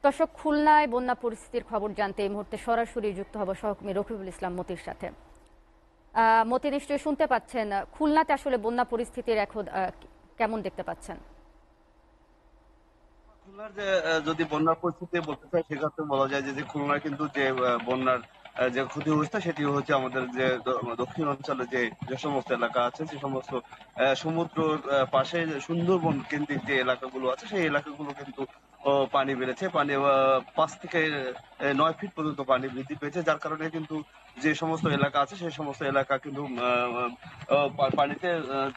দর্শক, খুলনায় বন্যা পরিস্থিতির খবর জানতে এই মুহূর্তে সরাসরি যুক্ত হব সহকর্মী রফিকুল ইসলাম মতির সাথে। মতি, নিশ্চয়ই শুনতে পাচ্ছেন, খুলনাতে আসলে বন্যা পরিস্থিতির এখন কেমন দেখতে পাচ্ছেন? খুলনার যে যদি বন্যার পরিস্থিতি বলতে চাই সেক্ষেত্রে বলা যায় যে খুলনার কিন্তু যে বন্যার যে ক্ষতি হয়েছে সেটি হচ্ছে আমাদের যে দক্ষিণ অঞ্চলে যে যে সমস্ত এলাকা আছে সে সমস্ত সমুদ্রর পাশে সুন্দরবন কেন্দ্রিক যে এলাকাগুলো আছে সেই এলাকাগুলো কিন্তু পানি বেড়েছে। পানি 5 থেকে 9 ফিট পর্যন্ত পানি বৃদ্ধি পেয়েছে, যার কারণে কিন্তু যে সমস্ত এলাকা আছে সেই সমস্ত এলাকা কিন্তু পানিতে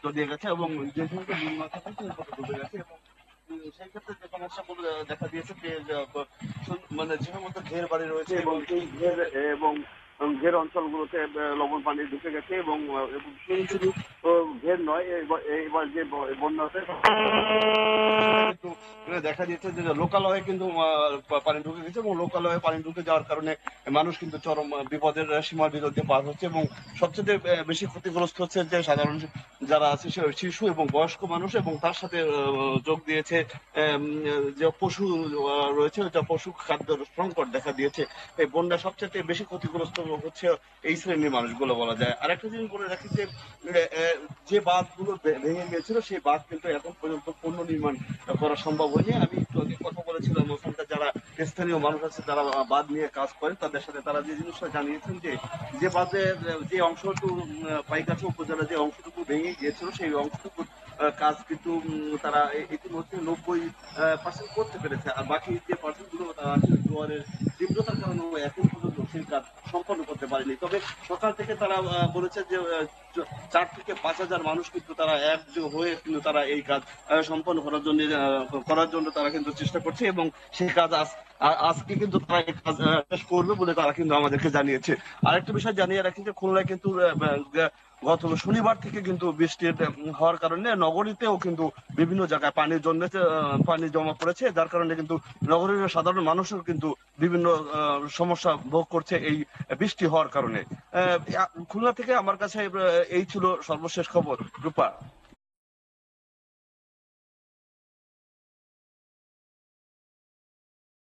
তলিয়ে গেছে এবং যে সমস্ত নিম্ন থাকে সেগুলো ডুবে গেছে। এবং সেই ক্ষেত্রে যে সমস্যাগুলো দেখা দিয়েছে যে মানে যে সমস্ত ঘের বাড়ি রয়েছে এবং এই ঘের এবং ঘের অঞ্চলগুলোতে লবণ পানি ঢুকে গেছে এবং শুধু শুধু ঘের নয়, এবার যে বন্যাতে কিন্তু দেখা দিয়েছে যে লোকালয়ে কিন্তু পানি ঢুকে গেছে এবং লোকালয়ে পানি ঢুকে যাওয়ার কারণে মানুষ কিন্তু চরম বিপদের সীমার ভিতর দিয়ে পার হচ্ছে। এবং সবচেয়ে বেশি ক্ষতিগ্রস্ত হচ্ছে যে সাধারণ যারা আছে শিশু এবং বয়স্ক মানুষ, এবং তার সাথে যোগ দিয়েছে যে পশু রয়েছে, যা পশু খাদ্যের সংকট দেখা দিয়েছে। এই বন্যা সবচেয়ে বেশি ক্ষতিগ্রস্ত হচ্ছে এই শ্রেণীর মানুষগুলো বলা যায়। আরেকটা জিনিস বলে রাখি যে যে বাঁধগুলো ভেঙে গিয়েছিল সেই বাঁধ কিন্তু এখন পর্যন্ত পুনর্নির্মাণ করা সম্ভব হয়নি। আমি একটু আগে কথা বলেছিলাম ওখানকার যারা স্থানীয় মানুষ আছে যারা বাঁধ নিয়ে কাজ করেন তাদের সাথে, তারা যে জিনিসটা জানিয়েছেন যে যে বাঁধের যে অংশটুকু পাইকাছি উপজেলা যে অংশটুকু ভেঙে গিয়েছিল সেই অংশটুকু কাজ কিন্তু তারা ইতিমধ্যে 90% করতে পেরেছে, আর বাকি যে পার্সেন্ট গুলো তারা জোয়ারের তীব্রতার কারণে এখন পর্যন্ত সেই কাজ সম্পন্ন করতে পারেনি। তবে সকাল থেকে তারা বলেছে যে 4 থেকে 5 হাজার মানুষ কিন্তু তারা একযোগ হয়ে কিন্তু তারা এই কাজ সম্পন্ন করার জন্য তারা কিন্তু চেষ্টা করছে এবং সেই কাজ আজকে কিন্তু তারা এই কাজ শেষ করবে বলে তারা কিন্তু আমাদেরকে জানিয়েছে। আরেকটা বিষয় জানিয়ে রাখি যে খুলনায় কিন্তু গত শনিবার থেকে কিন্তু বৃষ্টি হওয়ার কারণে নগরীতেও কিন্তু বিভিন্ন জায়গায় পানি জমা পড়েছে, যার কারণে কিন্তু নগরীর সাধারণ মানুষও কিন্তু বিভিন্ন সমস্যা ভোগ করছে এই বৃষ্টি হওয়ার কারণে। খুলনা থেকে আমার কাছে এই ছিল সর্বশেষ খবর। রূপা।